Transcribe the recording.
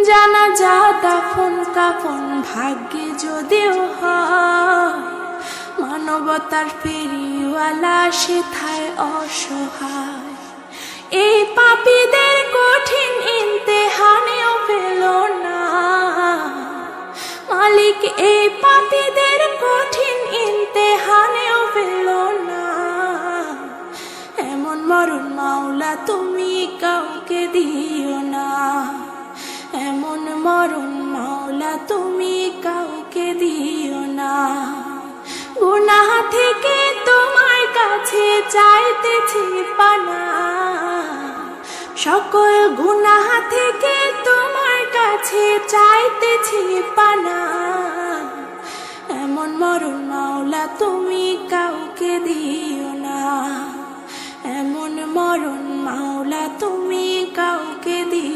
জানাজা দাফন কাফন ভাগ্যে যদিও হয়, মানবতার ফেরিওয়ালা সেথায় অসহায়। এই পাপীদের কঠিন ইমতিহানেও পেল না মালিক, এই পাপীদের কঠিন ইমতিহানেও পেল না। এমন মরণ মাওলা তুমি কাউকে দিও না, এমন মরণ মাওলা তুমি কাউকে দিও না। গুনাহ থেকে তোমার কাছে চাইতেছি পানা, সকল গুনাহ থেকে তোমার কাছে চাইতেছি পানা। এমন মরণ মাওলা তুমি কাউকে দিও না, এমন মরণ মাওলা তুমি কাউকে দিও।